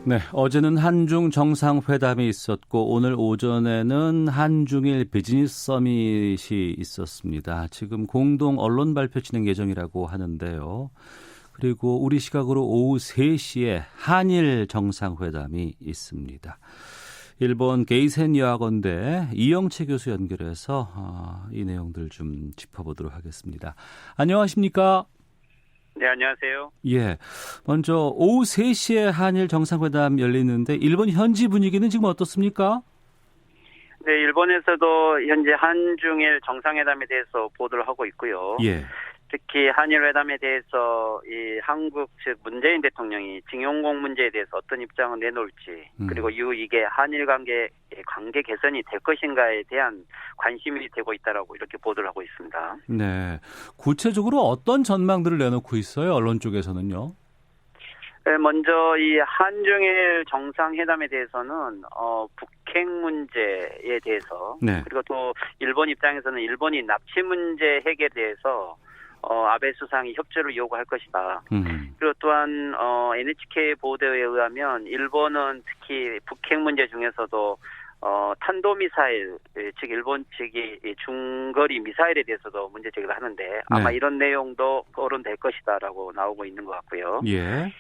네, 어제는 한중 정상회담이 있었고 오늘 오전에는 한중일 비즈니스 서밋이 있었습니다. 지금 공동 언론 발표 진행 예정이라고 하는데요. 그리고 우리 시각으로 오후 3시에 한일 정상회담이 있습니다. 일본 게이센 여학원대 이영채 교수 연결해서 이 내용들 좀 짚어보도록 하겠습니다. 안녕하십니까? 네, 안녕하세요. 예. 먼저 오후 3시에 한일 정상회담 열리는데 일본 현지 분위기는 지금 어떻습니까? 네, 일본에서도 현재 한중일 정상회담에 대해서 보도를 하고 있고요. 예. 특히 한일 회담에 대해서 이 한국 즉 문재인 대통령이 징용공 문제에 대해서 어떤 입장을 내놓을지 그리고 이후 이게 한일 관계 개선이 될 것인가에 대한 관심이 되고 있다라고 이렇게 보도를 하고 있습니다. 네. 구체적으로 어떤 전망들을 내놓고 있어요? 언론 쪽에서는요? 네, 먼저 이 한중일 정상회담에 대해서는 북핵 문제에 대해서 네. 그리고 또 일본 입장에서는 일본이 납치 문제 해결에 대해서 아베 수상이 협조를 요구할 것이다. 그리고 또한 NHK 보도에 의하면 일본은 특히 북핵 문제 중에서도 탄도미사일, 즉 일본 측이 중거리 미사일에 대해서도 문제 제기를 하는데 아마 네. 이런 내용도 거론될 것이다라고 나오고 있는 것 같고요. 예.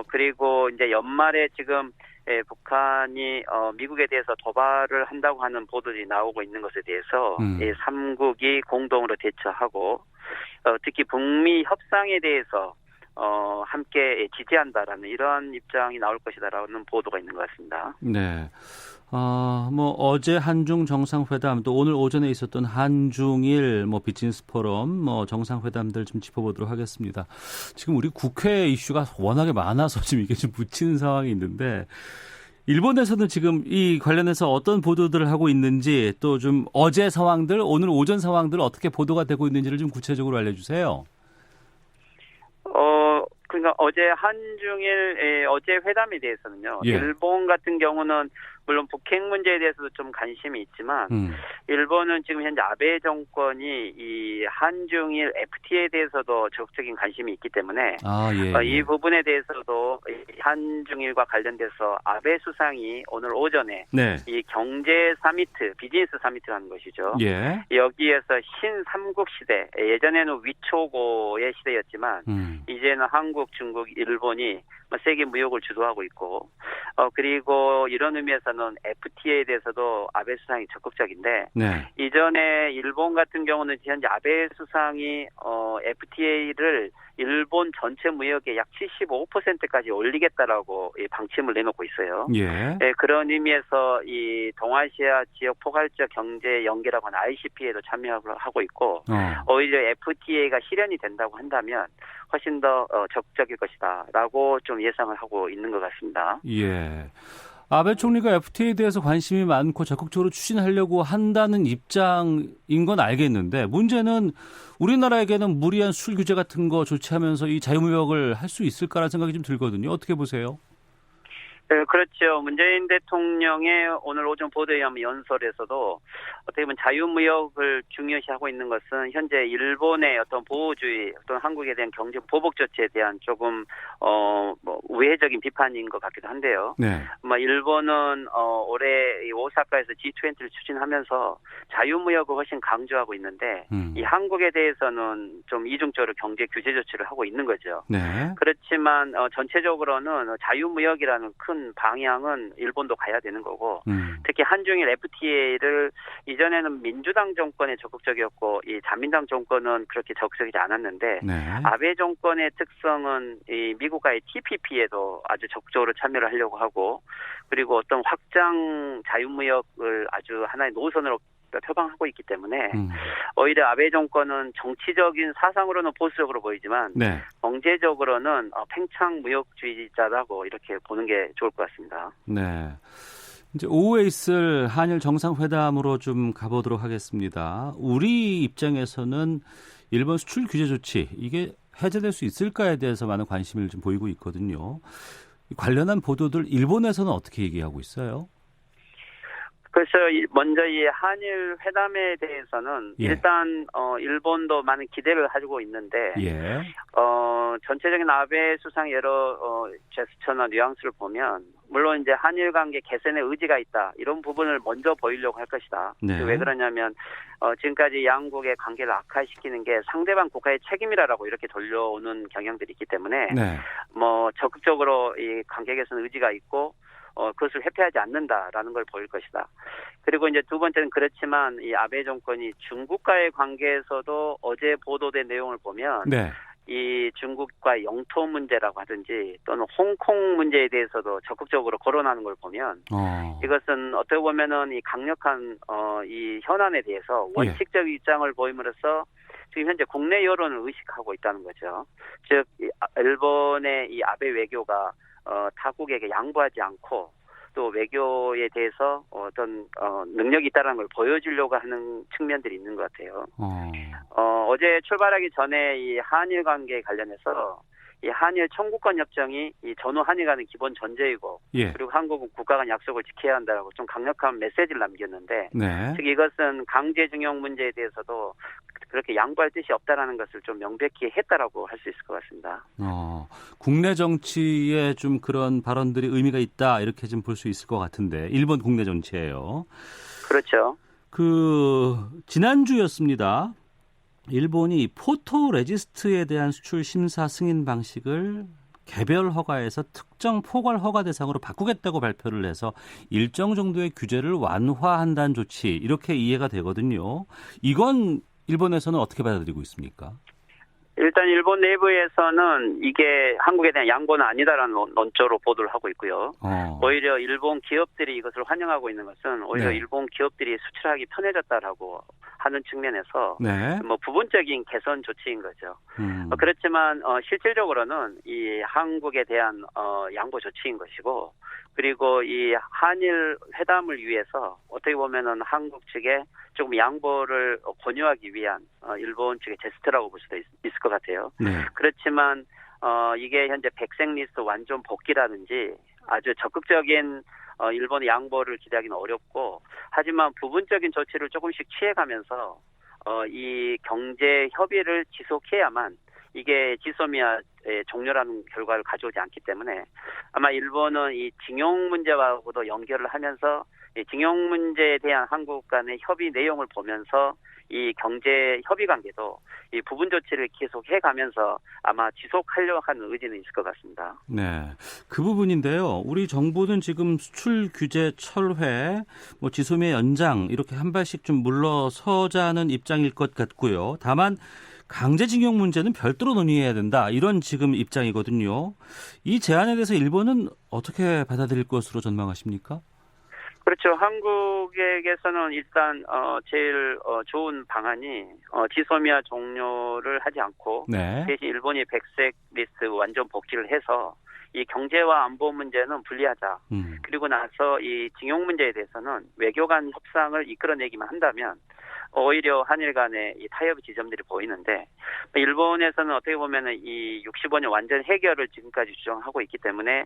그리고 이제 연말에 지금 북한이 미국에 대해서 도발을 한다고 하는 보도들이 나오고 있는 것에 대해서 이 3국이 공동으로 대처하고 특히 북미 협상에 대해서 함께 지지한다라는 이런 입장이 나올 것이다라는 보도가 있는 것 같습니다. 네. 어제 한중 정상회담 또 오늘 오전에 있었던 한중일 비즈니스 포럼 정상회담들 좀 짚어보도록 하겠습니다. 지금 우리 국회 이슈가 워낙에 많아서 지금 이게 좀 묻히는 상황이 있는데 일본에서는 지금 이 관련해서 어떤 보도들을 하고 있는지 또 좀 어제 상황들, 오늘 오전 상황들 어떻게 보도가 되고 있는지를 좀 구체적으로 알려주세요. 그러니까 어제 한중일 어제 회담에 대해서는요. 예. 일본 같은 경우는 물론 북핵 문제에 대해서도 좀 관심이 있지만 일본은 지금 현재 아베 정권이 이 한중일 FTA에 대해서도 적극적인 관심이 있기 때문에 이 부분에 대해서도 한중일과 관련돼서 아베 수상이 오늘 오전에 네. 이 경제 사미트, 비즈니스 사미트라는 것이죠. 예. 여기에서 신삼국 시대, 예전에는 위초고의 시대였지만 이제는 한국, 중국, 일본이 세계 무역을 주도하고 있고 그리고 이런 의미에서는 FTA에 대해서도 아베 수상이 적극적인데 네. 이전에 일본 같은 경우는 현재 아베 수상이 FTA를 일본 전체 무역의 약 75%까지 올리겠다라고 방침을 내놓고 있어요. 예. 그런 의미에서 이 동아시아 지역 포괄적 경제 연계라고 하는 ICP에도 참여하고 있고 오히려 FTA가 실현이 된다고 한다면 훨씬 더 적극적일 것이다라고 좀 예상을 하고 있는 것 같습니다. 예. 아베 총리가 FTA에 대해서 관심이 많고 적극적으로 추진하려고 한다는 입장인 건 알겠는데 문제는 우리나라에게는 무리한 수출 규제 같은 거 조치하면서 이 자유무역을 할 수 있을까라는 생각이 좀 들거든요. 어떻게 보세요? 네, 그렇죠. 문재인 대통령의 오늘 오전 보도에 의하면 연설에서도 어떻게 보면 자유무역을 중요시하고 있는 것은 현재 일본의 어떤 보호주의, 어떤 한국에 대한 경제 보복 조치에 대한 조금 우회적인 비판인 것 같기도 한데요. 네. 일본은 올해 오사카에서 G20를 추진하면서 자유무역을 훨씬 강조하고 있는데 이 한국에 대해서는 좀 이중적으로 경제 규제 조치를 하고 있는 거죠. 네. 그렇지만 전체적으로는 자유무역이라는 큰 방향은 일본도 가야 되는 거고 특히 한중일 FTA를 이전에는 민주당 정권에 적극적이었고 이 자민당 정권은 그렇게 적극적이지 않았는데 네. 아베 정권의 특성은 이 미국과의 TPP에도 아주 적극적으로 참여를 하려고 하고 그리고 어떤 확장 자유무역을 아주 하나의 노선으로 표방하고 있기 때문에 오히려 아베 정권은 정치적인 사상으로는 보수적으로 보이지만 네. 경제적으로는 팽창 무역주의자라고 이렇게 보는 게 좋을 것 같습니다. 네. 이제 오후에 있을 한일 정상회담으로 좀 가보도록 하겠습니다. 우리 입장에서는 일본 수출 규제 조치 이게 해제될 수 있을까에 대해서 많은 관심을 좀 보이고 있거든요. 관련한 보도들 일본에서는 어떻게 얘기하고 있어요? 그래서 먼저 이 한일 회담에 대해서는 예. 일단 일본도 많은 기대를 가지고 있는데 예. 전체적인 아베 수상 여러 제스처나 뉘앙스를 보면 물론 이제 한일 관계 개선의 의지가 있다 이런 부분을 먼저 보이려고 할 것이다. 네. 왜 그러냐면 지금까지 양국의 관계를 악화시키는 게 상대방 국가의 책임이라고 이렇게 돌려오는 경향들이 있기 때문에 네. 뭐 적극적으로 이 관계 개선 의지가 있고 그것을 회피하지 않는다라는 걸 보일 것이다. 그리고 이제 두 번째는 그렇지만 이 아베 정권이 중국과의 관계에서도 어제 보도된 내용을 보면 네. 이 중국과 영토 문제라고 하든지 또는 홍콩 문제에 대해서도 적극적으로 거론하는 걸 보면 이것은 어떻게 보면은 이 강력한 이 현안에 대해서 원칙적 입장을 보임으로써 지금 현재 국내 여론을 의식하고 있다는 거죠. 즉 일본의 이 아베 외교가 타국에게 양보하지 않고 또 외교에 대해서 어떤 능력이 있다는 걸 보여주려고 하는 측면들이 있는 것 같아요. 어제 출발하기 전에 이 한일 관계 관련해서 이 한일 청구권 협정이 이 전후 한일 간의 기본 전제이고 예. 그리고 한국은 국가 간 약속을 지켜야 한다고 좀 강력한 메시지를 남겼는데 네. 즉 이것은 강제징용 문제에 대해서도 그렇게 양보할 뜻이 없다라는 것을 좀 명백히 했다라고 할 수 있을 것 같습니다. 국내 정치에 좀 그런 발언들이 의미가 있다 이렇게 좀 볼 수 있을 것 같은데 일본 국내 정치예요. 그렇죠. 지난주였습니다. 일본이 포토레지스트에 대한 수출 심사 승인 방식을 개별 허가에서 특정 포괄 허가 대상으로 바꾸겠다고 발표를 해서 일정 정도의 규제를 완화한다는 조치 이렇게 이해가 되거든요. 이건 일본에서는 어떻게 받아들이고 있습니까? 일단 일본 내부에서는 이게 한국에 대한 양보는 아니다라는 논조로 보도를 하고 있고요. 오히려 일본 기업들이 이것을 환영하고 있는 것은 오히려 네. 일본 기업들이 수출하기 편해졌다라고 하는 측면에서 네. 뭐 부분적인 개선 조치인 거죠. 그렇지만 실질적으로는 이 한국에 대한 양보 조치인 것이고 그리고 이 한일 회담을 위해서 어떻게 보면은 한국 측에 조금 양보를 권유하기 위한 일본 측의 제스처라고 볼 수도 있을 것 같아요. 네. 그렇지만 이게 현재 백색리스트 완전 복귀라든지 아주 적극적인 일본의 양보를 기대하기는 어렵고 하지만 부분적인 조치를 조금씩 취해가면서 이 경제 협의를 지속해야만 이게 지소미아의 종료라는 결과를 가져오지 않기 때문에 아마 일본은 이 징용 문제와도 연결을 하면서 이 징용 문제에 대한 한국 간의 협의 내용을 보면서 이 경제 협의 관계도 이 부분 조치를 계속 해가면서 아마 지속하려고 하는 의지는 있을 것 같습니다. 네, 그 부분인데요. 우리 정부는 지금 수출 규제 철회, 뭐 지소미아 연장 이렇게 한 발씩 좀 물러서자는 입장일 것 같고요. 다만 강제징용 문제는 별도로 논의해야 된다. 이런 지금 입장이거든요. 이 제안에 대해서 일본은 어떻게 받아들일 것으로 전망하십니까? 그렇죠. 한국에게서는 일단 제일 좋은 방안이 지소미아 종료를 하지 않고 네. 대신 일본이 백색 리스트 완전 복귀를 해서 이 경제와 안보 문제는 분리하자. 그리고 나서 이 징용 문제에 대해서는 외교 간 협상을 이끌어내기만 한다면 오히려 한일 간의 이 타협 지점들이 보이는데 일본에서는 어떻게 보면은 이 65년 완전 해결을 지금까지 주장하고 있기 때문에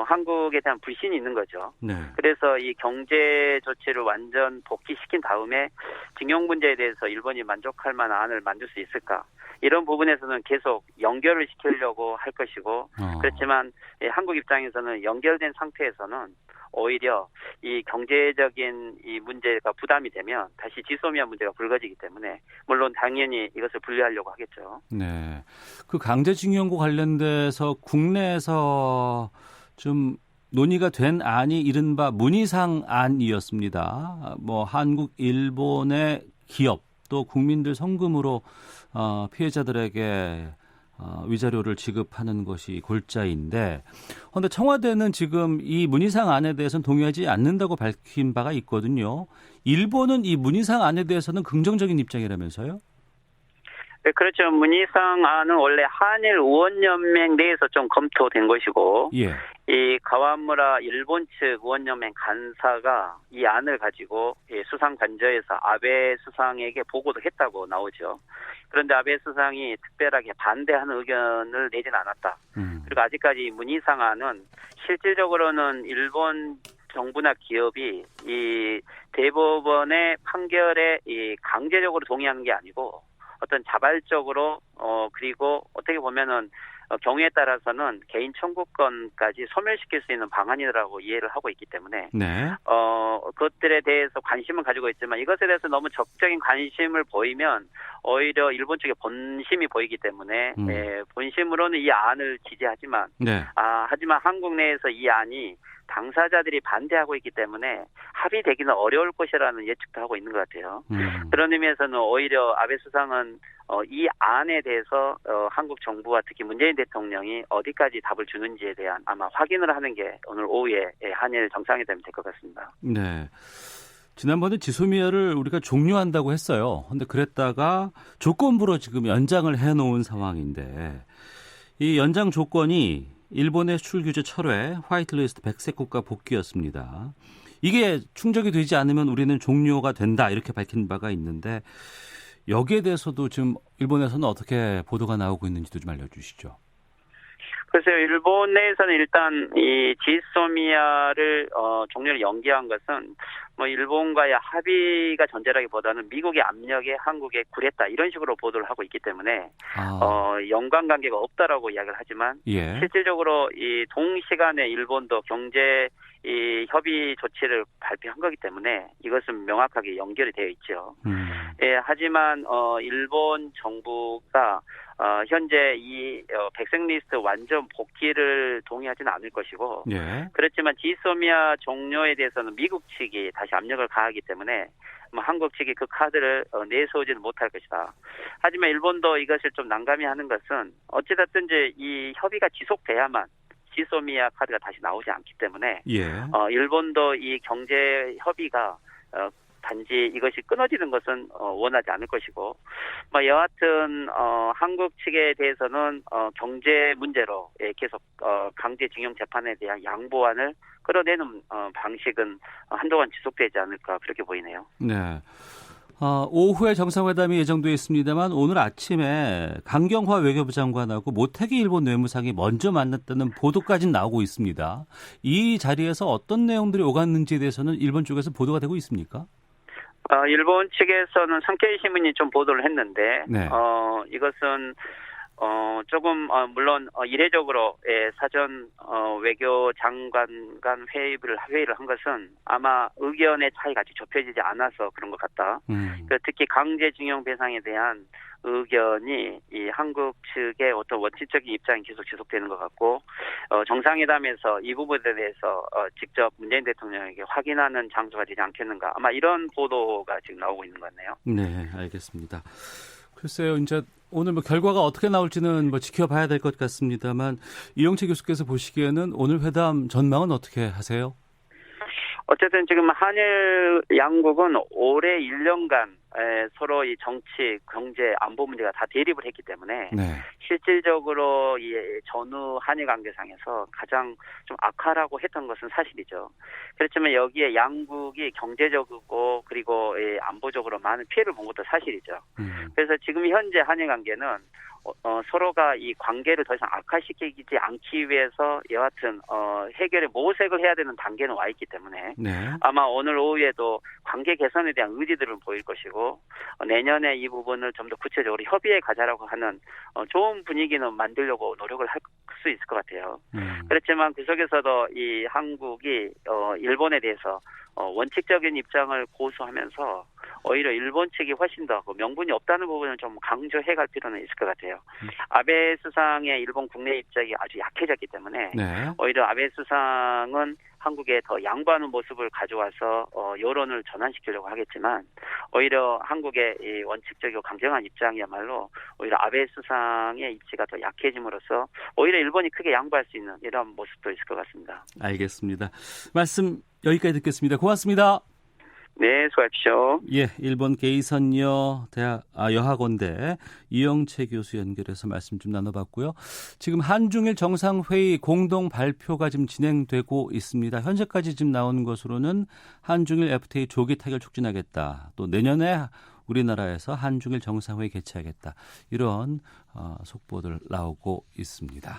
한국에 대한 불신이 있는 거죠. 네. 그래서 이 경제 조치를 완전 복귀시킨 다음에 징용 문제에 대해서 일본이 만족할 만한 안을 만들 수 있을까? 이런 부분에서는 계속 연결을 시키려고 할 것이고 그렇지만 한국 입장에서는 연결된 상태에서는 오히려 이 경제적인 이 문제가 부담이 되면 다시 지소미아 문제가 불거지기 때문에 물론 당연히 이것을 분리하려고 하겠죠. 네, 그 강제징용과 관련돼서 국내에서 좀 논의가 된 안이 이른바 문희상 안이었습니다. 뭐 한국, 일본의 기업 또 국민들 성금으로 피해자들에게 위자료를 지급하는 것이 골자인데, 그런데 청와대는 지금 이 문희상 안에 대해서는 동의하지 않는다고 밝힌 바가 있거든요. 일본은 이 문희상 안에 대해서는 긍정적인 입장이라면서요? 네, 그렇죠. 문희상 안은 원래 한일 의원연맹 내에서 좀 검토된 것이고, 예. 이 가와무라 일본 측 의원연맹 간사가 이 안을 가지고 수상 관저에서 아베 수상에게 보고도 했다고 나오죠. 그런데 아베 수상이 특별하게 반대하는 의견을 내진 않았다. 그리고 아직까지 문희상 안은 실질적으로는 일본 정부나 기업이 이 대법원의 판결에 이 강제적으로 동의하는 게 아니고 어떤 자발적으로 그리고 어떻게 보면은 경우에 따라서는 개인 청구권까지 소멸시킬 수 있는 방안이라고 이해를 하고 있기 때문에 네. 그것들에 대해서 관심은 가지고 있지만 이것에 대해서 너무 적극적인 관심을 보이면 오히려 일본 측의 본심이 보이기 때문에 본심으로는 이 안을 지지하지만 네. 하지만 한국 내에서 이 안이 당사자들이 반대하고 있기 때문에 합의되기는 어려울 것이라는 예측도 하고 있는 것 같아요. 그런 의미에서는 오히려 아베 수상은 이 안에 대해서 한국 정부와 특히 문재인 대통령이 어디까지 답을 주는지에 대한 아마 확인을 하는 게 오늘 오후에 한일 정상회담이 될 것 같습니다. 네. 지난번에 지소미아를 우리가 종료한다고 했어요. 근데 그랬다가 조건부로 지금 연장을 해놓은 상황인데 이 연장 조건이 일본의 수출 규제 철회, 화이트리스트 백색 국가 복귀였습니다. 이게 충족이 되지 않으면 우리는 종료가 된다 이렇게 밝힌 바가 있는데 여기에 대해서도 지금 일본에서는 어떻게 보도가 나오고 있는지도 좀 알려주시죠. 글쎄요, 일본 내에서는 일단 이 지소미아를 종료를 연기한 것은 뭐 일본과의 합의가 전제라기보다는 미국의 압력에 한국에 굴했다 이런 식으로 보도를 하고 있기 때문에 연관 관계가 없다라고 이야기를 하지만 예. 실질적으로 이 동시간에 일본도 경제 이 협의 조치를 발표한 거기 때문에 이것은 명확하게 연결이 되어 있죠. 예, 하지만 일본 정부가 현재 이 백색 리스트 완전 복귀를 동의하지는 않을 것이고 예. 그렇지만 지소미아 종료에 대해서는 미국 측이 다시 압력을 가하기 때문에 한국 측이 그 카드를 내세우지는 못할 것이다. 하지만 일본도 이것을 좀 난감히 하는 것은 어찌됐든지 이 협의가 지속돼야만 지소미아 카드가 다시 나오지 않기 때문에 예. 일본도 이 경제 협의가 단지 이것이 끊어지는 것은 원하지 않을 것이고 여하튼 한국 측에 대해서는 경제 문제로 계속 강제징용 재판에 대한 양보안을 끌어내는 방식은 한동안 지속되지 않을까 그렇게 보이네요. 네. 오후에 정상회담이 예정돼 있습니다만 오늘 아침에 강경화 외교부 장관하고 모태기 일본 외무상이 먼저 만났다는 보도까지 나오고 있습니다. 이 자리에서 어떤 내용들이 오갔는지에 대해서는 일본 쪽에서 보도가 되고 있습니까? 일본 측에서는 산케이 신문이 좀 보도를 했는데 네. 이것은 조금 물론 이례적으로 사전 외교 장관 간 회의를 한 것은 아마 의견의 차이가 아직 좁혀지지 않아서 그런 것 같다. 특히 강제징용 배상에 대한 의견이 이 한국 측의 어떤 원칙적인 입장이 계속 지속되는 것 같고 정상회담에서 이 부분에 대해서 직접 문재인 대통령에게 확인하는 장소가 되지 않겠는가 아마 이런 보도가 지금 나오고 있는 것 같네요. 네, 알겠습니다. 글쎄요, 이제 오늘 결과가 어떻게 나올지는 지켜봐야 될 것 같습니다만 이영채 교수께서 보시기에는 오늘 회담 전망은 어떻게 하세요? 어쨌든 지금 한일 양국은 올해 1년간 서로 이 정치, 경제, 안보 문제가 다 대립을 했기 때문에 네. 실질적으로 이 전후 한일 관계상에서 가장 좀 악화라고 했던 것은 사실이죠. 그렇지만 여기에 양국이 경제적이고 그리고 안보적으로 많은 피해를 본 것도 사실이죠. 그래서 지금 현재 한일 관계는 서로가 이 관계를 더 이상 악화시키지 않기 위해서 여하튼 해결의 모색을 해야 되는 단계는 와 있기 때문에 네. 아마 오늘 오후에도 관계 개선에 대한 의지들을 보일 것이고 내년에 이 부분을 좀 더 구체적으로 협의에 가자라고 하는 좋은 분위기는 만들려고 노력을 할 수 있을 것 같아요. 그렇지만 그 속에서도 이 한국이 일본에 대해서 원칙적인 입장을 고수하면서 오히려 일본 측이 훨씬 더 명분이 없다는 부분을 좀 강조해 갈 필요는 있을 것 같아요. 아베 수상의 일본 국내 입장이 아주 약해졌기 때문에 네. 오히려 아베 수상은 한국에 더 양보하는 모습을 가져와서 여론을 전환시키려고 하겠지만 오히려 한국의 이 원칙적이고 강경한 입장이야말로 오히려 아베 수상의 입지가 더 약해짐으로써 오히려 일본이 크게 양보할 수 있는 이런 모습도 있을 것 같습니다. 알겠습니다. 말씀 여기까지 듣겠습니다. 고맙습니다. 네, 수고하십시오. 예, 일본 게이선여 여학원대 이영채 교수 연결해서 말씀 좀 나눠봤고요. 지금 한중일 정상회의 공동 발표가 지금 진행되고 있습니다. 현재까지 지금 나온 것으로는 한중일 FTA 조기 타결 촉진하겠다. 또 내년에 우리나라에서 한중일 정상회의 개최하겠다. 이런 속보들 나오고 있습니다.